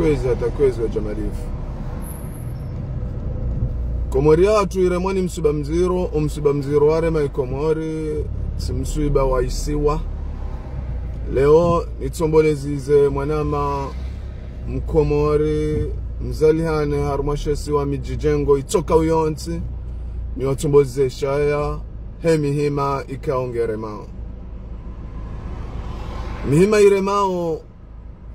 kwezi wa jamarifu Komoria tu iremoni msuba mziro warema ikomori simsuiba wa isiwa leo nitsombolezize mwanama mkomori mzalihane harumashesi wa mijijengo itoka uyonti niyotumboze shaya hemihima ikaongeremao mihima iremao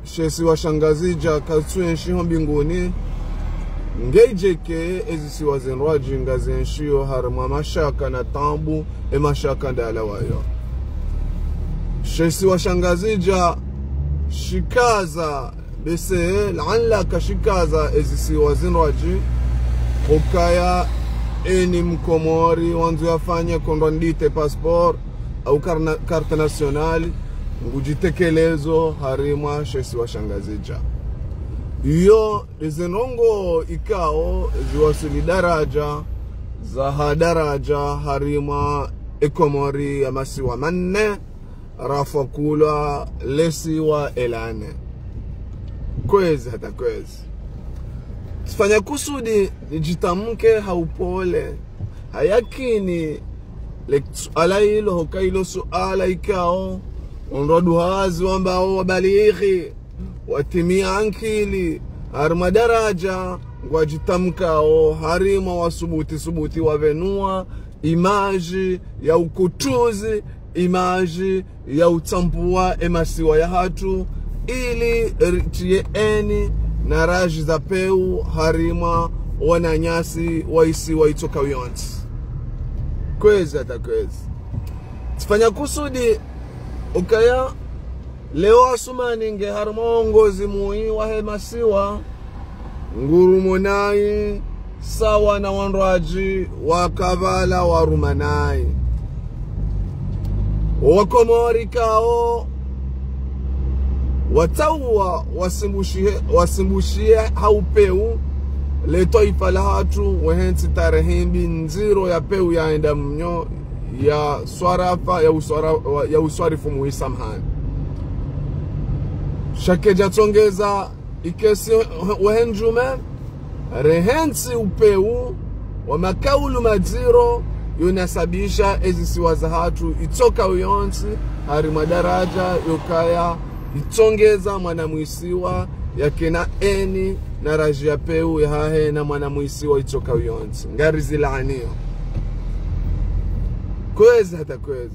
shesi wa shangazija katsuenshiho mbinguni ngejeke ezisiwa zenrwaji ngazenshiyo harumwa mashaka na tambu mashaka ndalawayo shesi wa shangazija shikaza bese la'alla kashikaza ezisiwa zenrwaji ukaya eni mkomori wanzu yafanya kondondite passport au karta nationali ngujitekelezo harimwa shesi wa shangazija iyo lizenongo ikao ziwasili daraja za hadaraja harima ekomori ya masiwa manne rafakula lesiwa elane kwezi hata kwezi tifanya kusudi nijitamke haupole hayakini ala hilo hokailo suala ikao unroduhazi wambao wabalighi watimia ankili harima daraja ngwajitamkao harima wasubuti wavenua imaji ya ukutuzi imaji ya utampua emasiwa ya hatu ili ritie eni na raji za peu harima wananyasi waisi waitoka uyonti kwezi hata kwezi tifanya kusudi ukaya leo asumani nge harmongozi mui wahemasiwa ngurumonai sawa na wanraji wakavala warumanai wakomori kao watawa wasimbushie haupeu letoifa la hatu wehensi tarehimbi nziro ya peu yaenda mnyo ya swarafa ya uswarifu muisamhani shakeja tongeza ikesi wehenjume rehensi upeu wa makaulu madziro yunasabisha ezisiwa za hatu itoka uyonsi hari madaraja yokaya itongeza mwanamuisiwa yakena eni na raji ya peu yahahe na mwanamuisiwa itoka uyonsi ngari zilaaniyo kwezi hata kwezi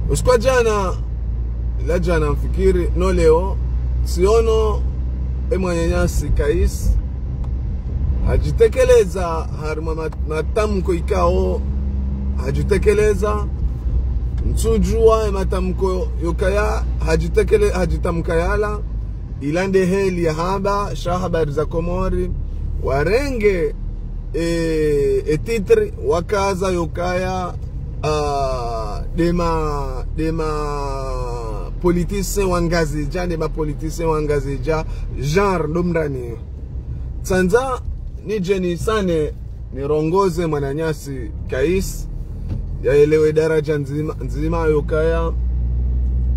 usikwa jana la jana mfikiri no leo siono emwanyanyasi kais hajitekeleza harima matamko ikao hajitekeleza mtujua matamko yokaya hajitamka yala ilande heli ya haba shahabari za komori warenge etitri wakaza yokaya dema politicien wangazija dema politicien wangazija genre domrani tsanza nijeni sane nirongoze mwananyasi kais yaelewe daraja nzima yokaya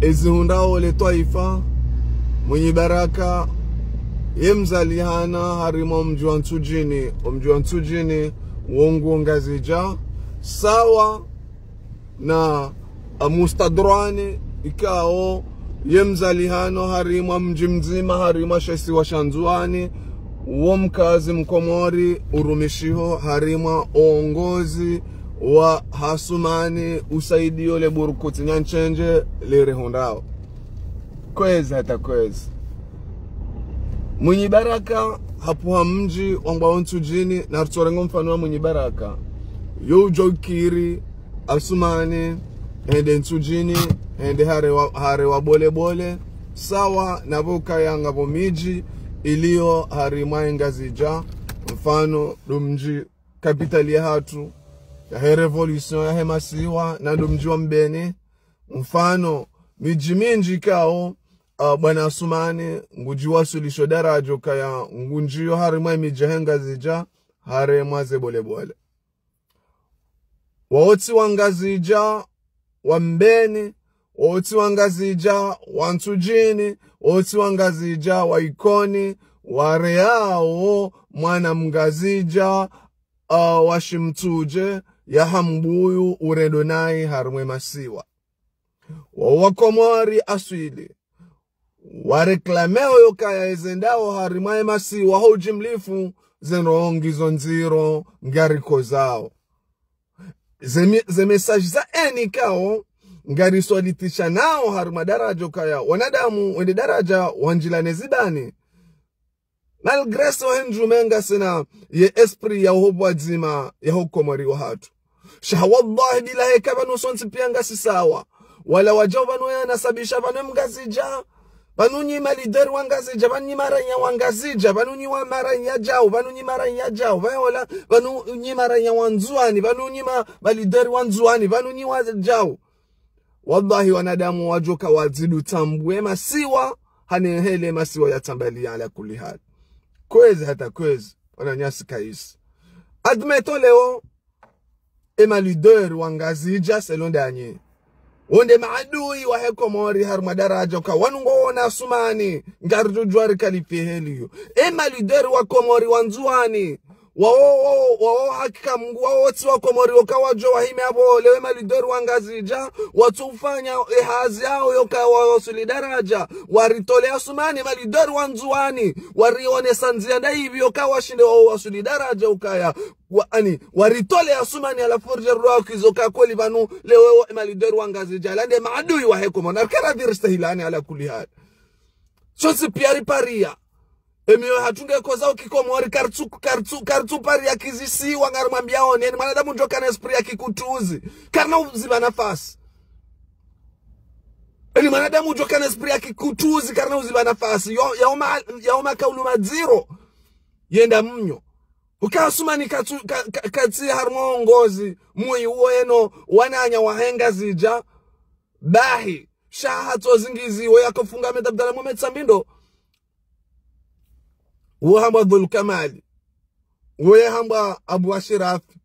ezihundao le taifa mwenye baraka yemzalihana harimo mji wa Ntujini wongo ngazija sawa na mustadrani ikao yemzalihano harimo mji mzima harimo shesi wa Shanzuani womkazi mkomori urumishiho harimo ongozi wa hasumani usaidio le burukuti nyanchenje le rehondao kwezi hata kwezi mwenye baraka hapuha mji wangwa Ntujini na rutorengo mfano wa mwenye baraka yojo kiri asumani hende Ntujini hende hare wa bole sawa na boka yanga bomiji ilio harimai ngazija mfano dumji kapitali ya hatu ya revolution ya hemasiwa na dumji wa mbeni mfano miji minji kao bwana asumani ngujiwa sulisho darajo kaya ngunjiyo harimai mijahenga zija harema ze bole waoti wangazija wa mbeni waoti wangazija wa Ntujini oti wangazija waikoni wareao mwana mngazija washimtuje ya hambuyu uredo nai harumwe masiwa wakomori aswili wareklameo yokaya ezendao harimwe masiwa hojimlifu zenrongizo nziro ngariko zao ze message za enikao ngari swalitisha nao haruma daraja kaya wanadamu wende daraja wanjilane zibani malgreso henjumenga sina ye esprit ya hobwa zima ya hukomori wa hatu shawallahi bilahi kabanu sonsi pianga sisawa wala wajawanu ya nasabisha vanu mgazija vanunyi malideri wangazija vanunyi maranya wangazija vanunyi wa maranya jao vanunyi maranya jao vayola vanunyi maranya wanzuani vanunyi malideri wanzuani vanunyi wa jao wallahi wanadamu wajoka wazidu tambue masiwa hanehele masiwa ya tambali ala kulli hal kwezi hata kwezi wananyasi kaisi admeto leo malideri wangazija selonde anye wonde maadui wa hekomori harma daraja ka wanungoona sumani ngarjujwari kalifiheliyo malideri wa komori wanzuani wao hakika mungu wao tiwa komori wakawajo wahime abo lewe malideri wangazija watufanya ehazi yao yoka wasuli daraja waritolea sumani malideri wanzuani warione sanzia na hivi yoka washinde wao wasuli daraja ukaya waritolea sumani ala forja roho kizoka kweli vanu lewe malideri wangazija lande maadui wa hekomori na kera dirstahilani ala kulli hal so si piari paria emiyo hatunge koza ukikomori kartu paria kizisi wangarumambia one mwanadamu njoka na esprit ya kikutuzi karna uziba nafasi mwanadamu njoka na esprit ya kikutuzi karna uziba nafasi yaoma kauluma zero yenda mnyo ukasumani kati harmo ngozi mui ueno wananya wahenga zija bahi shahato zingizi yakofunga metabdala mumetsambindo wahamba Dhul Kamali wahamba Abu Ashirafi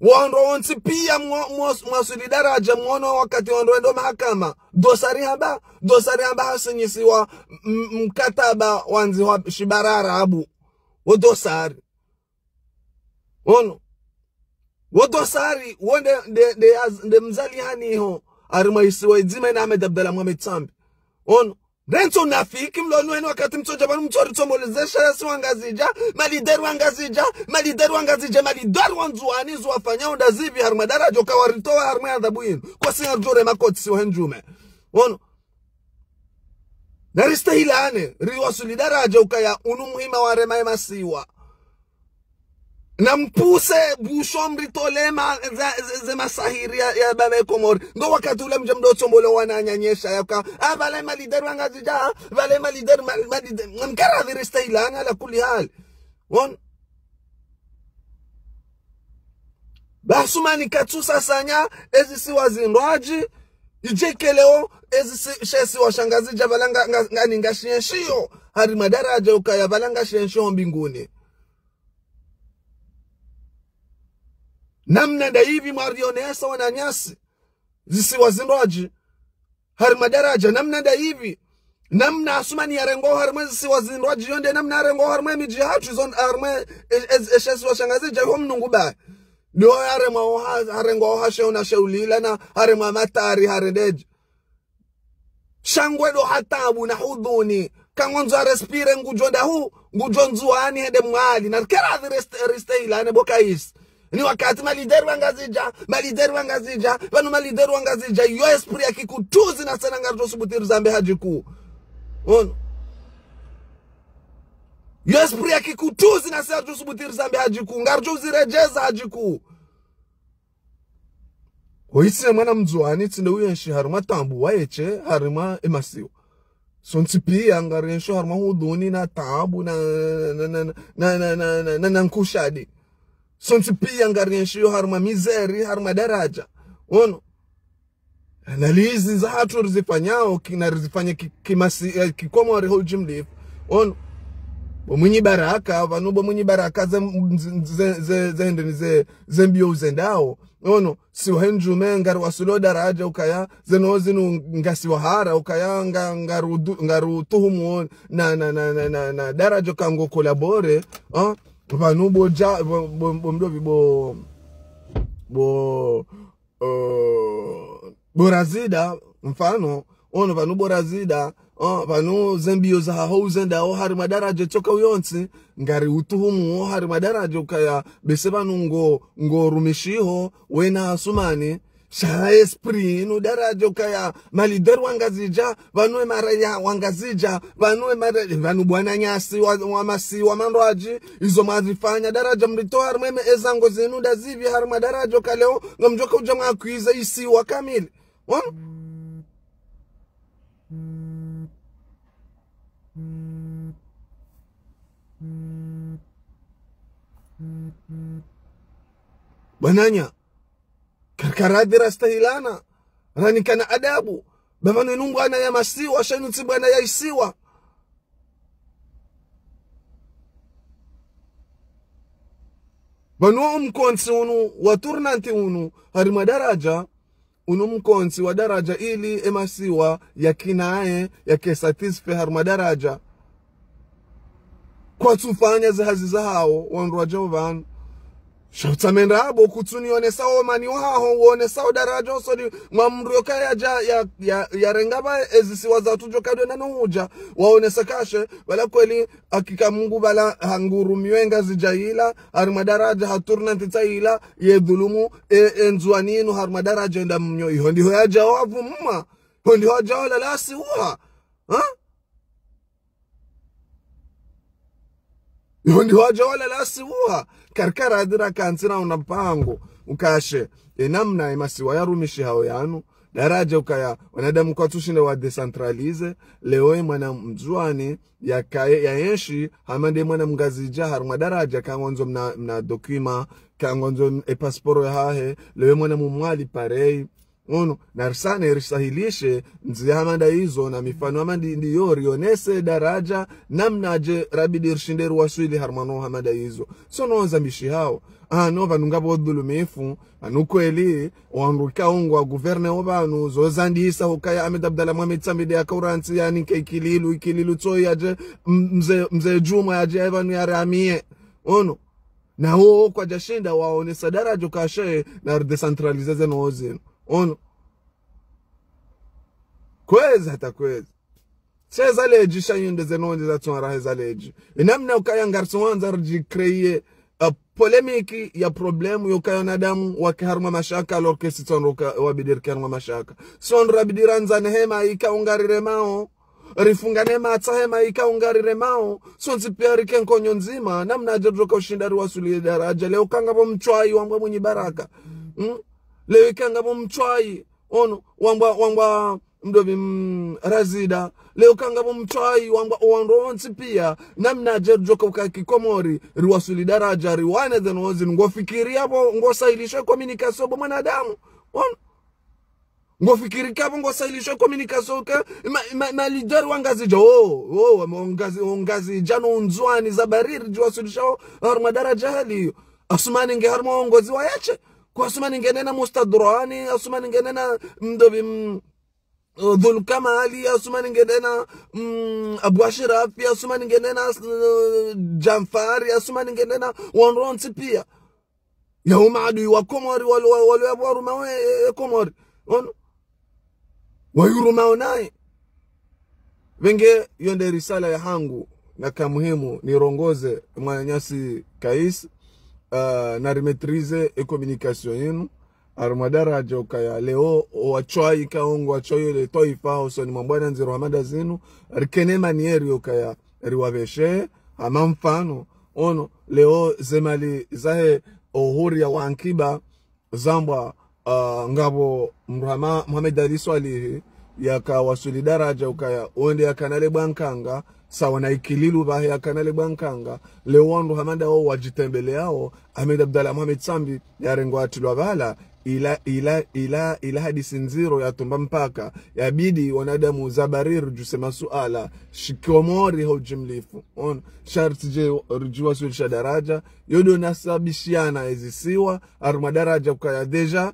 wando onsi pia mwasuli daraja mwono wakati wando endo mahakama dosari hamba hasinyisiwa mkataba wanzi wa shibarara abu wodosari ono wodosari wonde de mzali haniho arimaisiwa izima ina Ahmed Abdalla Mohamed Sambi ono Rento nafiki mlonu eno wakati mtoja banu mtori tomolezesha yasi wangazija malideri wangazija malideri wanzuani zuwafanya onda zivi harma darajo kawaritowa harma ya dhabu inu kwa singa jure makoti siwa henjume ono narista hilane riwasuli daraja ukaya unu muhima warema ema siwa na mpuse bushomri tolema ze masahiri ya baba komori ndo wakati ule mjamdo tombolo wananyanyesha yaka vale malideri wangazija vale malideri mkara dhirista ilani ala kuli hali won basumani katusa sanya ezi siwa zinraji ijekeleo ezi shesi washangazija valanga ngani ngashienshio hari madaraja ukaya valanga shienshio mbinguni namna da hivi marionesa wananyasi zisiwa zinroji hari madaraja namna da hivi namna asumani yarengo harmwe zisiwa zinroji yonde namna yarengo harmwe miji hatu zon harmwe eshesi washangazija homnungu ba ndio harengo hashe una shaulila na harema matari haredeji shangwedo hatabu na hudhuni kangonzo respire ngujonda hu ngujonzuani hede mwali na kera reste ilane bokais ni wakati malideri wangazija vanu malideri wangazija yo esprit ya kikutuzi na sana ngarjo subutiru zambe hajiku ono yo esprit ya kikutuzi na sana ngarjo subutiru zambe hajiku ngarjo uzirejeza hajiku hoisi mwana mzuani tsinde uyenshi haruma tambu waeche haruma emasiwa sonti pia ngarenshi haruma huduni na tambu na nkushadi sonti pia ngarenshi haruma mizeri haruma daraja ono analizi za hatu rizifanyao kina rizifanya kikomori hojimlif ono Mwenye baraka vanubo mwenye baraka zembio uzendao ono si wahenjume ngari wasulo daraja ukaya zenozinu ngasi wahara ukaya ngaru tuhumu na daraja kango kolabore vanubo mdovi borazida mfano ono vanubo razida vanu zembio za hauzenda o hari madaraja toka uyonsi ngari utuhumu o hari madaraja ukaya bese vanu ngo rumishiho wena asumani sha esprit no daraja ukaya malider wangazija vanu maraya wangazija vanu bwana nyasi wa masi wa mandoaji izo mazifanya daraja mrito hari meme ezango zenu dazivi hari madaraja kaleo ngamjoka ujama kuiza isi wa kamili bananya karkaradira stahilana rani kana adabu bavanu numbwana ya masiwa shanu tsibwana ya isiwa banu mkonsi unu waturnanti unu hari madaraja unu mkonsi wa daraja ili emasiwa yakinae yakesatisfe hari madaraja kwa tufanya zahazi zahao wanruwa jovanu shautamenda abo kutuni onesa omani waho onesa daraja osodi mamryoka ya rengaba ezisiwa za tujokadwe na nuja waonesa kashe wala kweli akika Mungu bala hanguru miwenga zijaila harmadaraja haturna ntitaila yedhulumu enzuaninu harmadaraja nda mnyo iho ndiho ya jawabu mma ndiho ya jawala lasi uha Yondi hoja wala lasi uha karkara adira kansina unapango ukashe enamna emasiwa ya rumishi hao yanu daraja ukaya wanadamu kwa tushine wa decentralize leo mwana mjuani ya yenshi hamande mwana mgazija haruma daraja kangonzo mna dokima kangonzo pasporo ya hahe leo mwana mumwali parei ono narsane irisahilishe nzi hamanda hizo na mifano hamandi ndiyo rionese daraja namna aje rabidi irshinderu waswili harmano hamanda hizo so noza mishi hao no vanungabo odulumifu anukweli wanruka ongwa guverne obanu zozandisa hukaya Ahmed Abdalla Mohamed Samide akauransi yani ikililu tsoyi aje mze Juma aje evanu ya ramie ono na huo kwa jashinda waonesa daraja kashe na decentralize zeno ono kwezi hata kwezi seza leji shayunde zenonde za tuwarahe za leji inamna ukaya ngarsu wanza rji kreye polemiki ya problemu yukaya nadamu wakiharma mashaka lorkesi tonruka wabidir kiharma mashaka sonra bidiranza nehema ika ungarire mao rifungane matsa hema ika ungarire mao sonsi pia rikenko nyonzima namna jadroka ushindari wasuli daraja leo kangabo mchwai wambwa mwenye baraka leo ikangabo mchwai ono wangwa mdobi razida leo kangabo mchwai wangwa wanronsi pia namna jerjoka ukakikomori riwasuli daraja riwane dhenozi ngofikiri hapo ngosailisha komunikasyo bo mwanadamu ono ngofikiri kapo ngosailisha komunikasyo ka malidari wangazija ngazija no unzwani za bariri jiwasulisha harma daraja hali asumani nge harma ongozi wayache kwa asumani ngenena mustadroani asumani ngenena mdobi dhul kamali asumani ngenena Abu Ashrafi asumani ngenena Jamfari asumani ngenena wanronsi pia ya umaadui wa Komori walo ya waruma we Komori wayuruma onaye venge yonde risala ya hangu na kamuhimu nirongoze mwanyasi kais na rimetrize e communication yenu armadaraja ukaya leo wachwai kaongo wachoyo le toifa osoni mambwana nziro hamada zinu rikene manieri ukaya riwaveshe ama mfano ono leo zemali zahe ohuri ya wankiba zambwa ngabo Muhammad Ali Swalihi yaka wasuli daraja ukaya onde yakanale bankanga sawa na ikililu bahi ya kanale bankanga leo wandu hamanda wao wajitembele yao Ahmed Abdalla Mohamed Sambi ya rengo atilwa bala ila hadisi nziro ya tumba mpaka ya bidi wanadamu zabarir jusema suala shikomori hujimlifu on sharti je rujua sulisha daraja yodo nasabishiana ezisiwa arma daraja kaya deja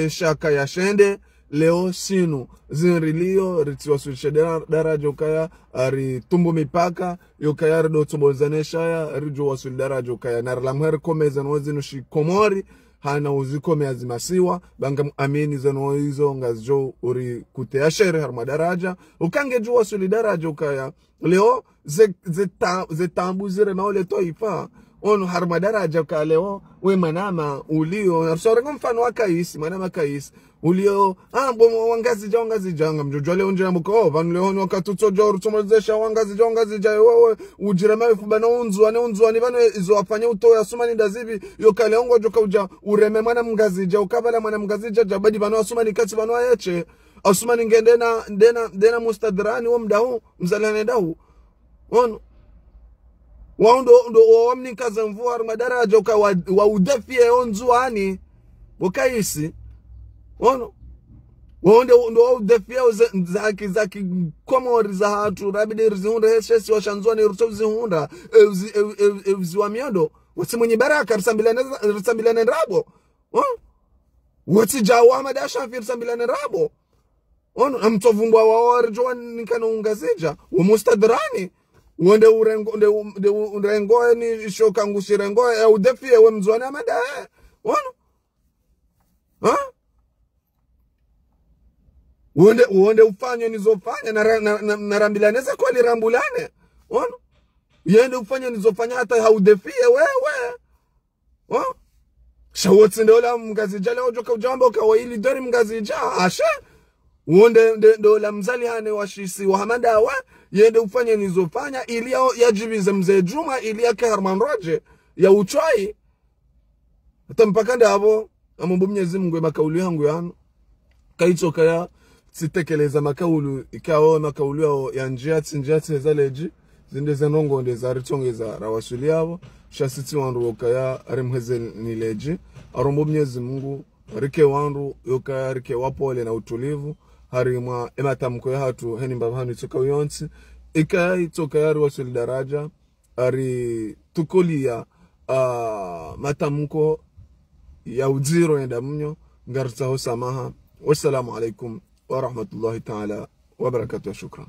shaka ya shende leo sinu zinrilio ritiwa sulisha daraja ukaya ari tumbo mipaka yukaya rido tumbozanesha ya rujua sulisha daraja ukaya narlamher komeza nwazinu shikomori hana uzikome azimasiwa banga amini zano hizo ngazjo uri kutea shere harma daraja ukange jua suli daraja ukaya leo ze tambu zire maole toifa onu harma daraja ukaya leo we manama ulio sore mfano wakaisi manama kaisi ulio bomo wangazi janga mjojwa leo nje mko van leo no katutsojo rutomozesha wangazi ja wewe ujirema ifuba na unzwa ni bano izo afanya utoya sumani ndazibi yo kale ongo joka uja ureme mwana mngazija ukabala mwana mngazija jabadi bano asumani kati bano ayeche asumani ngende mustadrani wa mdahu mzalane dahu ono waundo wamni kazamvu harma daraja uka wa udafie onzwani wakaisi ono ndo defia zaki komori za hatu rabide rizihunda heshesi washanzwa ni ruto zihunda ziwa miondo wasi mwenye baraka risambilane rabo wasi jawa madasha fi risambilane rabo ono amtovumbwa wawari jowa nikano ungazija umustadrani wende urengoe ni shoka ngushirengoe ya udefia we mzwane amadae ono uonde ufanye nizofanya na rambilaneza kwa li rambulane ono yende ufanye nizofanya hata haudefie wewe shawotsi ndola mgazija leo joka ujamba kwa ili dori mgazija ashe uonde ndola mzali hane washisi wa hamadawa yende ufanye nizofanya ili yajibize mzee Juma ili yake Harman Roje ya uchwai hata mpaka ndabo amombo Mwenyezi Mungu makauli yangu yano kaitoka ya sitekeleza makaulu ikawa makaulu yao ya njia zaleji zinde zenongo ndeza ritongeza rawasuli yabo shasiti wandu okaya remheze nileji arombo Mwenyezi Mungu rike wandu yokaya rike wapole na utulivu harima ematamko ya hatu heni mbavanu itoka uyonsi ikaya itoka ya rawasuli daraja ari tukolia matamko ya uziro enda mnyo ngartaho samaha. Wassalamu alaikum ورحمة الله تعالى وبركاته. شكرا.